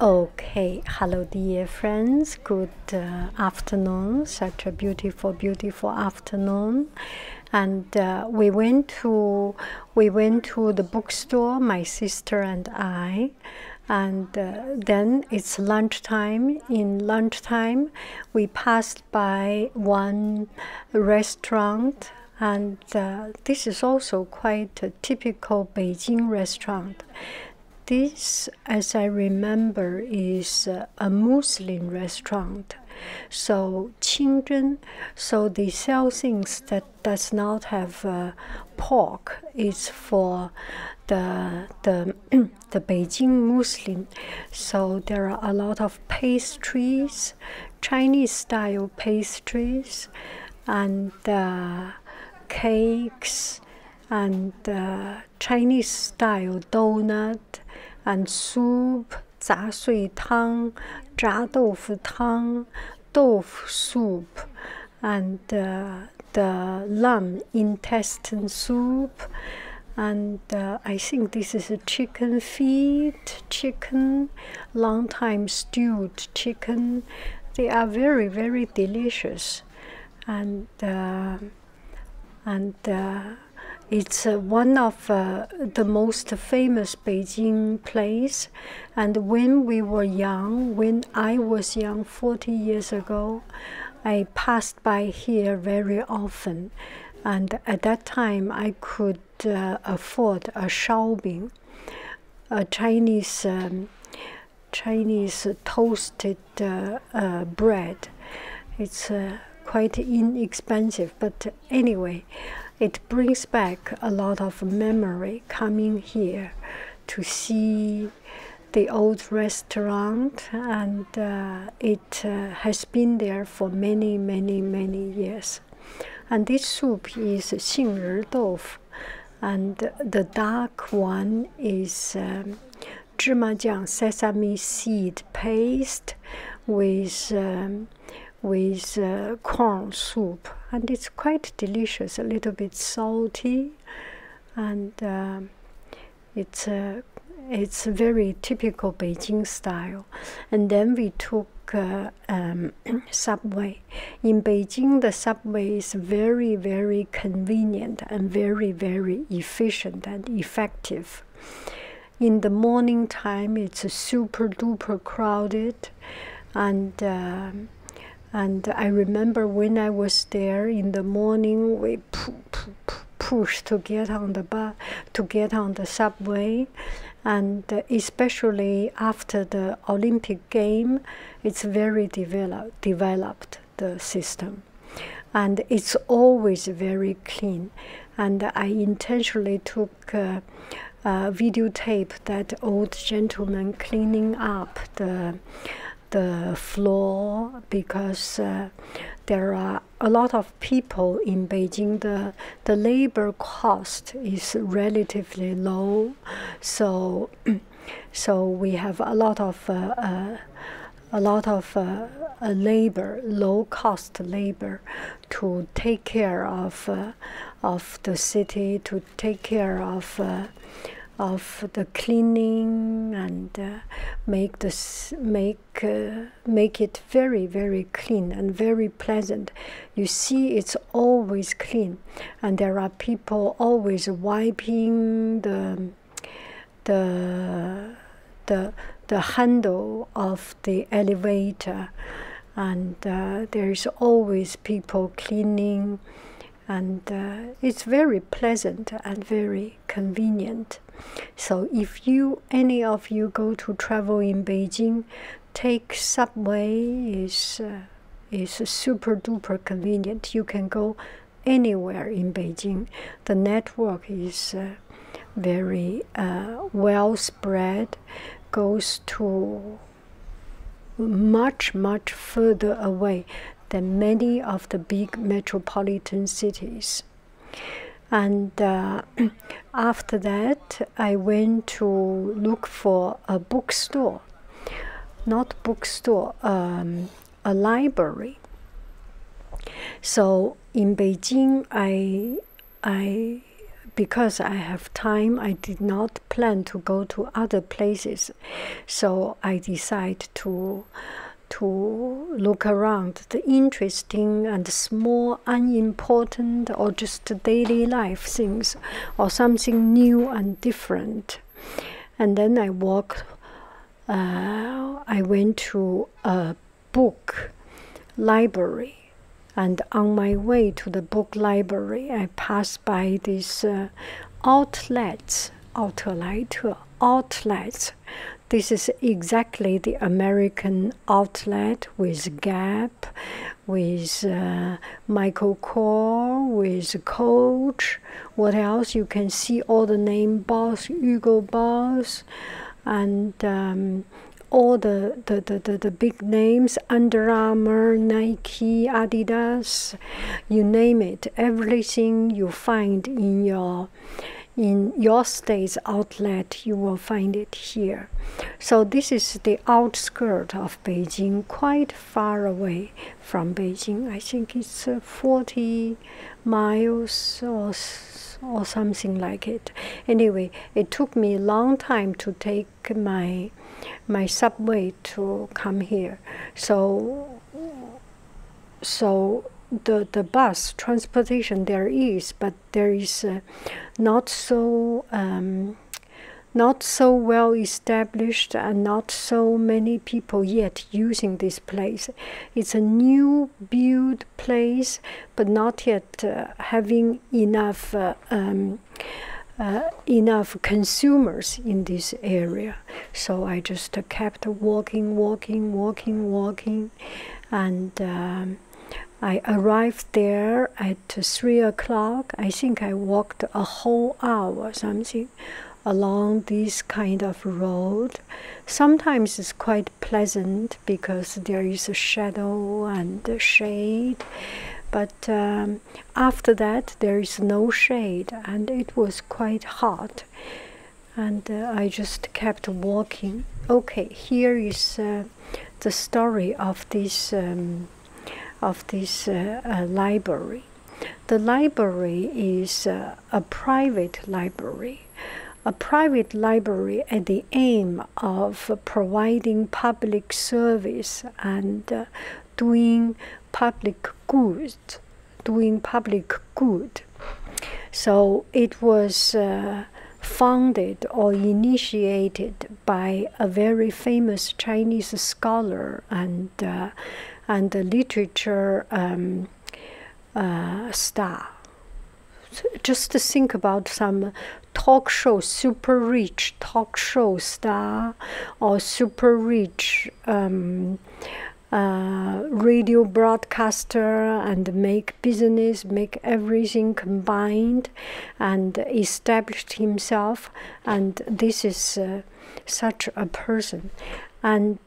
Okay, hello dear friends, good afternoon, such a beautiful, beautiful afternoon. And we went to the bookstore, my sister and I, and then it's lunchtime. In lunchtime, we passed by one restaurant, and this is also quite a typical Beijing restaurant. This, as I remember, is a Muslim restaurant. So Qingzhen, so they sell things that does not have pork. It's for the Beijing Muslim. So there are a lot of pastries, Chinese style pastries, and cakes, and Chinese style donut, and soup, 杂碎汤, 炸豆腐汤, 豆腐 soup, and the lamb intestine soup, and I think this is a chicken feet, long time stewed chicken. They are very, very delicious, and it's one of the most famous Beijing place. And when we were young, when I was young 40 years ago, I passed by here very often. And at that time, I could afford a shaobing, a Chinese toasted bread. It's quite inexpensive, but anyway, it brings back a lot of memory coming here to see the old restaurant, and it has been there for many, many, many years. And this soup is 杏仁豆腐, and the dark one is 芝麻酱 sesame seed paste with corn soup, and it's quite delicious, a little bit salty, and it's very typical Beijing style. And then we took subway. In Beijing, the subway is very, very convenient and very, very efficient and effective. In the morning time, it's super duper crowded, and I remember when I was there in the morning, we pushed to get on the bus, to get on the subway, and especially after the Olympic game, it's very developed, the system, and it's always very clean. And I intentionally took videotape that old gentleman cleaning up the floor, because there are a lot of people in Beijing. The labor cost is relatively low, so we have a lot of labor, low cost labor, to take care of the city, to take care of the cleaning, and make it very, very clean and very pleasant. You see, it's always clean, and there are people always wiping the handle of the elevator, and there's always people cleaning, and it's very pleasant and very convenient. So if any of you go to travel in Beijing, take subway. Is super duper convenient. You can go anywhere in Beijing. The network is very well spread, goes to much, much further away than many of the big metropolitan cities. And after that, I went to look for a bookstore, not bookstore, a library. So in Beijing, because I have time, I did not plan to go to other places. So I decided to look around the interesting and small, unimportant, or just daily life things, or something new and different. And then I went to a book library. And on my way to the book library, I passed by these outlets. This is exactly the American outlet with Gap, with Michael Kors, with Coach. What else? You can see all the name Boss, Hugo Boss, and all the big names, Under Armour, Nike, Adidas, you name it. Everything you find in your state's outlet, you will find it here. So this is the outskirt of Beijing, quite far away from Beijing. I think it's 40 miles or something like it. Anyway, it took me a long time to take my subway to come here. So the bus transportation there is, but there is not so well established and not so many people yet using this place. It's a new built place, but not yet having enough consumers in this area. So I just kept walking, and I arrived there at 3 o'clock. I think I walked a whole hour or something along this kind of road. Sometimes it's quite pleasant because there is a shadow and a shade, but after that there is no shade and it was quite hot, and I just kept walking. Okay, here is the story of this library. The library is a private library. A private library at the aim of providing public service and doing public good. So it was founded or initiated by a very famous Chinese scholar and literature star. Just to think about some talk show, super rich talk show star, or super rich radio broadcaster, and make business, make everything combined, and established himself. And this is such a person. And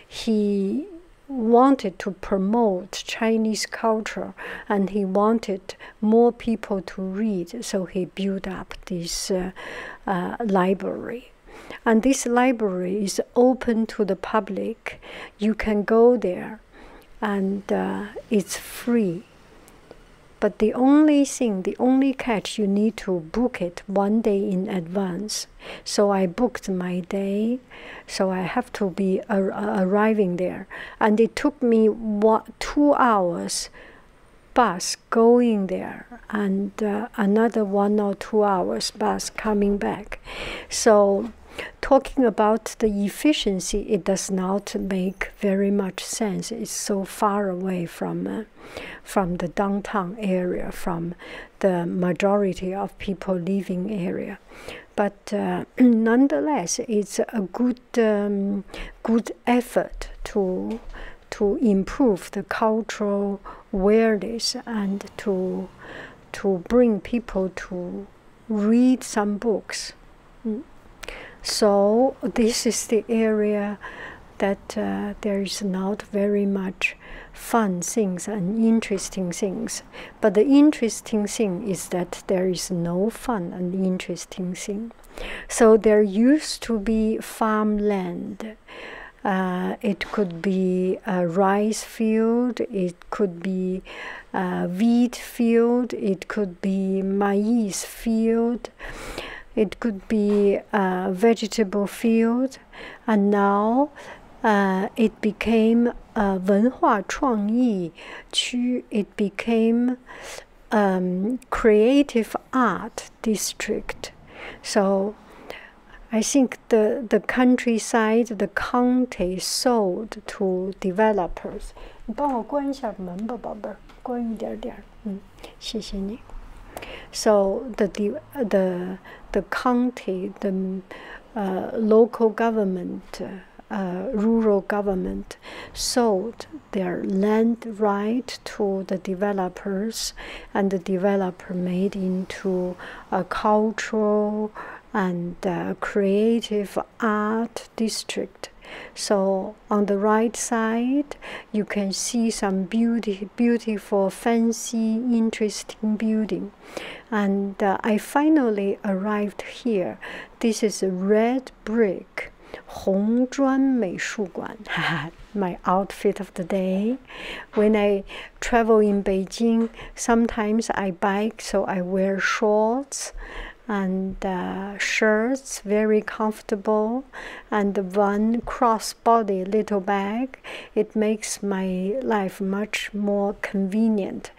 he wanted to promote Chinese culture, and he wanted more people to read, so he built up this library. And this library is open to the public. You can go there, and it's free. But the only catch, you need to book it 1 day in advance. So I booked my day, so I have to be arriving there. And it took me 2 hours bus going there, and another 1 or 2 hours bus coming back. So talking about the efficiency, it does not make very much sense. It's so far away from the downtown area, from the majority of people living area. But nonetheless, it's a good effort to improve the cultural awareness and to bring people to read some books. So this is the area that there is not very much fun things and interesting things. But the interesting thing is that there is no fun and interesting thing. So there used to be farmland, It could be a rice field, it could be a wheat field, it could be maize field, it could be a vegetable field, and now it became a 文化创意区, it became creative art district. So I think the countryside, the county sold to developers. 你帮我关一下门吧，宝贝儿，关一点点。谢谢你。So the county, the local government, rural government sold their land right to the developers, and the developer made into a cultural and creative art district. So on the right side, you can see some beautiful, fancy, interesting building. And I finally arrived here. This is a red brick, 红砖美术馆. My outfit of the day. When I travel in Beijing, sometimes I bike, so I wear shorts and shirts, very comfortable, and one crossbody little bag. It makes my life much more convenient.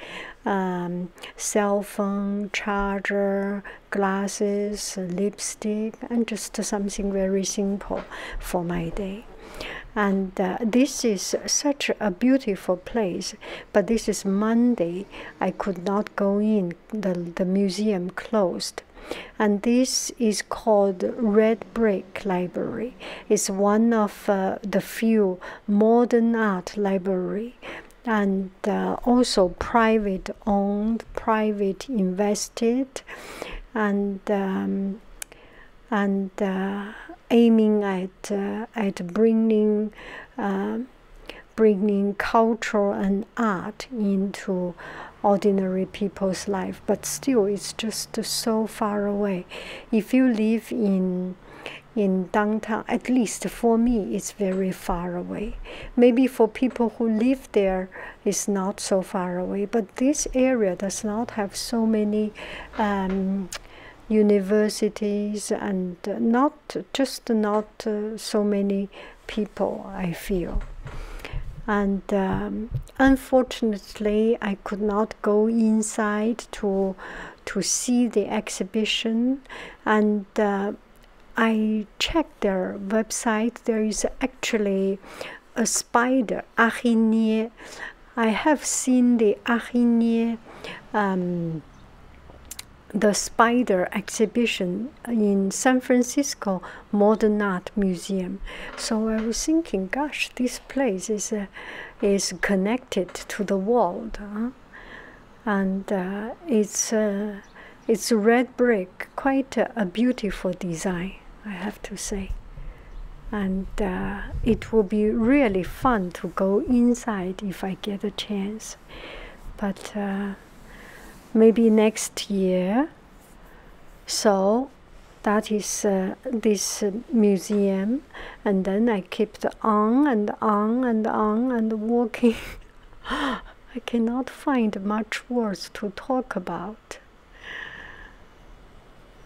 Cell phone, charger, glasses, lipstick, and just something very simple for my day. And this is such a beautiful place, but this is Monday. I could not go in. The museum closed. And this is called Red Brick Library. It's one of the few modern art library, and also private owned, private invested, and aiming at bringing culture and art into ordinary people's life, but still it's just so far away. If you live in downtown, at least for me, it's very far away. Maybe for people who live there, it's not so far away, but this area does not have so many universities, and not so many people, I feel. And unfortunately, I could not go inside to see the exhibition. And I checked their website. There is actually a spider, araignée. I have seen the araignée, the spider exhibition in San Francisco Modern Art Museum. So I was thinking, gosh, this place is connected to the world, huh? And it's red brick, quite a beautiful design, I have to say. And it will be really fun to go inside if I get a chance. But maybe next year. So that is this museum, and then I kept on and on and on and walking. I cannot find much words to talk about.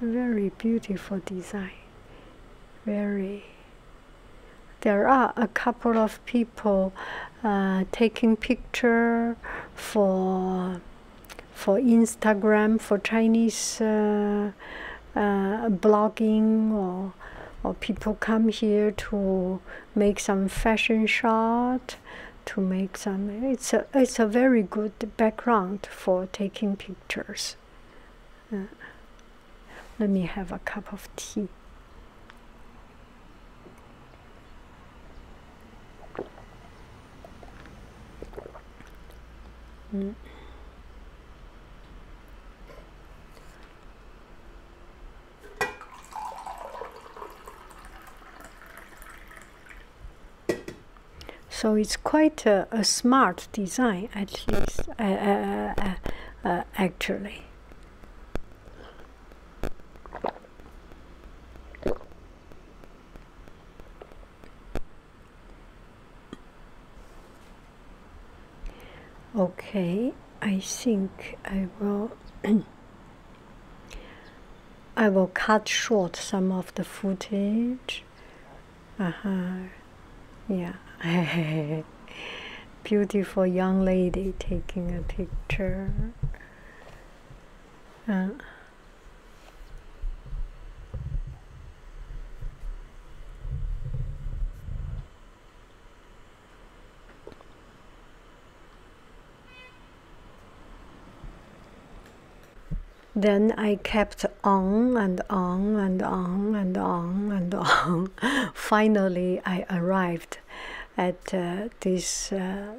Very beautiful design. Very. There are a couple of people taking picture for Instagram, for Chinese blogging, or people come here to make some fashion shot, to make some. It's a very good background for taking pictures. Let me have a cup of tea. So it's quite a smart design, at least, actually. Okay, I think I will I will cut short some of the footage. Yeah. Beautiful young lady taking a picture. Then I kept on and on and on and on and on. Finally, I arrived at this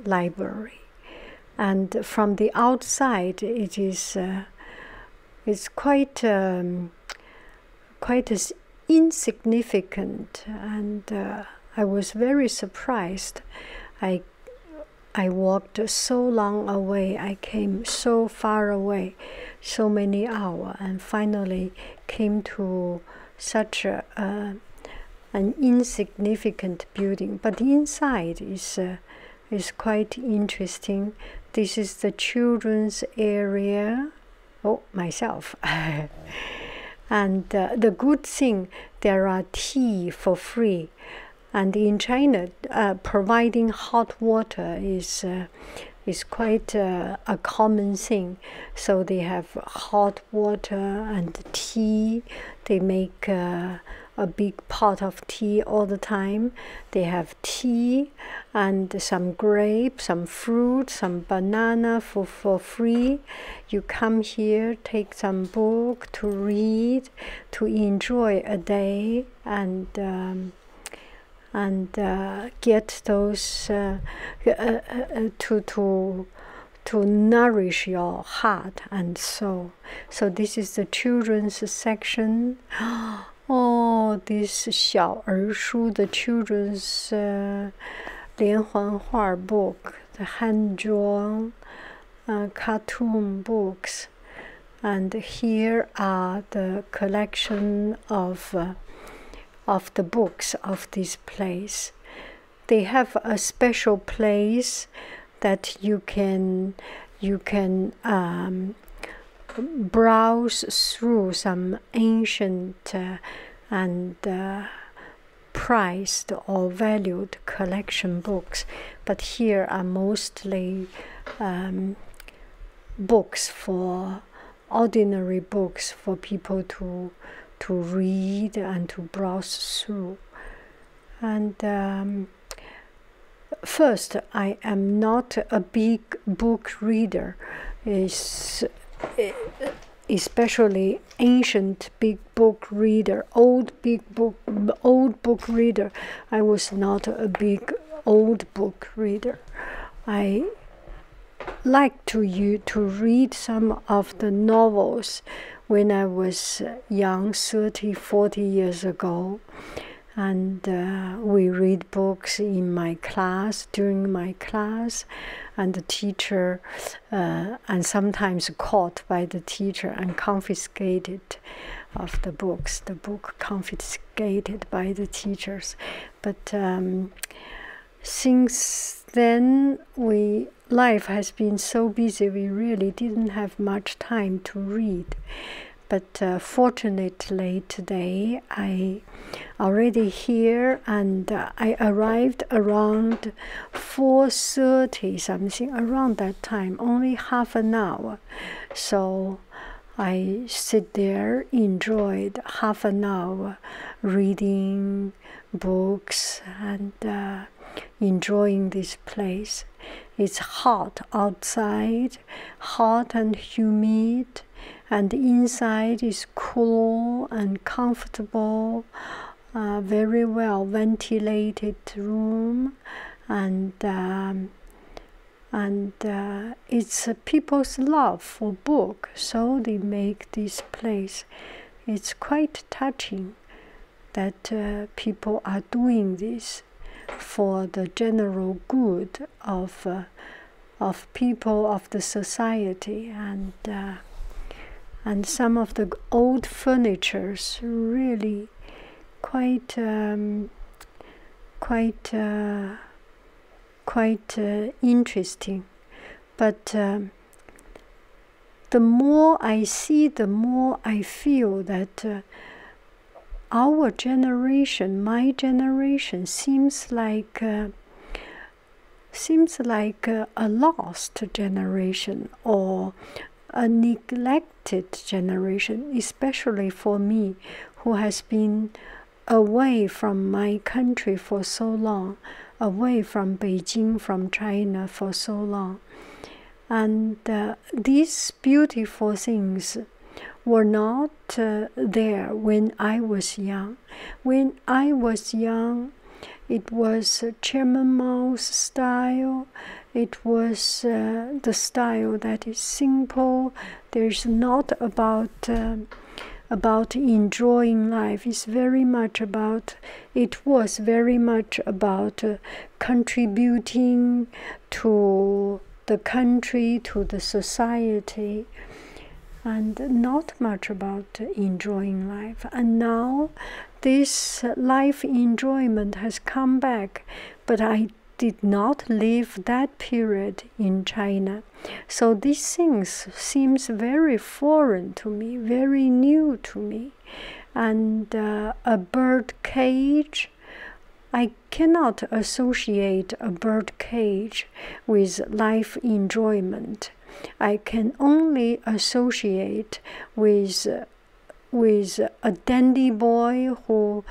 library, and from the outside, it's quite as insignificant, and I was very surprised. I walked so long away, I came so far away, so many hours, and finally came to such an insignificant building. But the inside is quite interesting. This is the children's area. Oh, myself. And the good thing, there are tea for free. And in China, providing hot water is quite a common thing. So they have hot water and tea. They make a big pot of tea all the time. They have tea and some grapes, some fruit, some banana for free. You come here, take some book to read, to enjoy a day, and get those to nourish your heart and soul. So this is the children's section. Oh, this 小儿书, the children's 连环画 book, the hand-drawn cartoon books. And here are the collection of the books of this place. They have a special place that you can browse through some ancient and priced or valued collection books. But here are mostly books for ordinary books for people to read and to browse through. And first, I am not a big book reader, especially ancient big book reader, old book reader. I was not a big old book reader. I like to read some of the novels when I was young, 30, 40 years ago. And we read books in my class, during my class, and the teacher, and sometimes caught by the teacher and confiscated of the books, the book confiscated by the teachers. But since then, life has been so busy, we really didn't have much time to read. But fortunately today I already here, and I arrived around 4:30 something, around that time, only half an hour. So I sit there, enjoyed half an hour reading books and enjoying this place. It's hot outside, hot and humid, and inside is cool and comfortable, very well ventilated room, and it's people's love for book, so they make this place. It's quite touching that people are doing this for the general good of people, of the society, and some of the old furnitures really quite interesting. But the more I see, the more I feel that our generation, my generation, seems like a lost generation or a neglected generation, especially for me, who has been away from my country for so long, away from Beijing, from China for so long. And these beautiful things were not there when I was young. When I was young, it was Chairman Mao's style. It was the style that is simple. There's not about enjoying life. It's very much about. It was very much about contributing to the country, to the society, and not much about enjoying life. And now this life enjoyment has come back, but I did not live that period in China. So these things seems very foreign to me, very new to me. And a bird cage, I cannot associate a bird cage with life enjoyment. I can only associate with a dandy boy who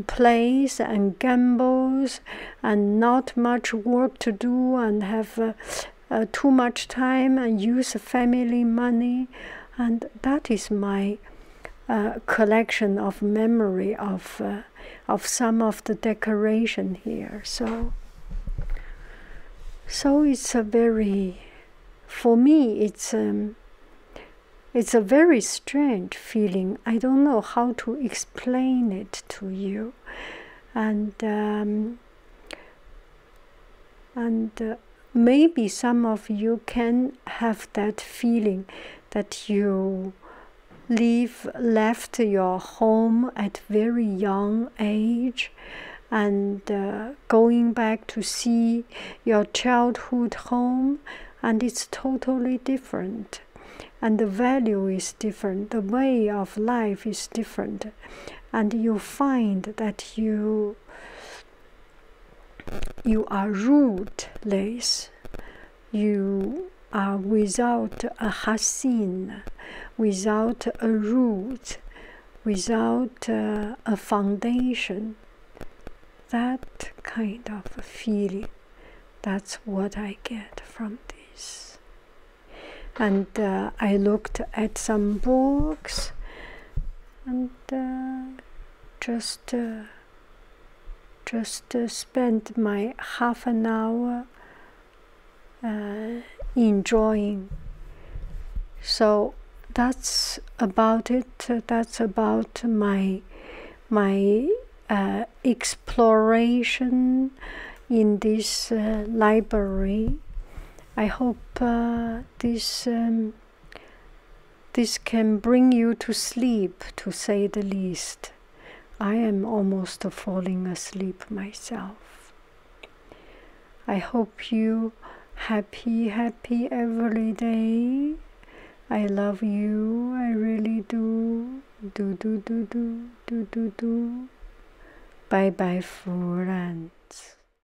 plays and gambles and not much work to do and have too much time and use family money. And that is my collection of memory of some of the decoration here. So it's a very, for me, it's a very strange feeling. I don't know how to explain it to you, and maybe some of you can have that feeling that you left your home at very young age, and going back to see your childhood home, and it's totally different, and the value is different, the way of life is different, and you find that you are rootless, you are without a hasin, without a root, without a foundation. That kind of a feeling, that's what I get from this. And I looked at some books and just spent my half an hour enjoying. So that's about it. That's about my exploration in this library. I hope this can bring you to sleep, to say the least. I am almost falling asleep myself. I hope you happy every day. I love you. I really do. Do. Bye bye, friends.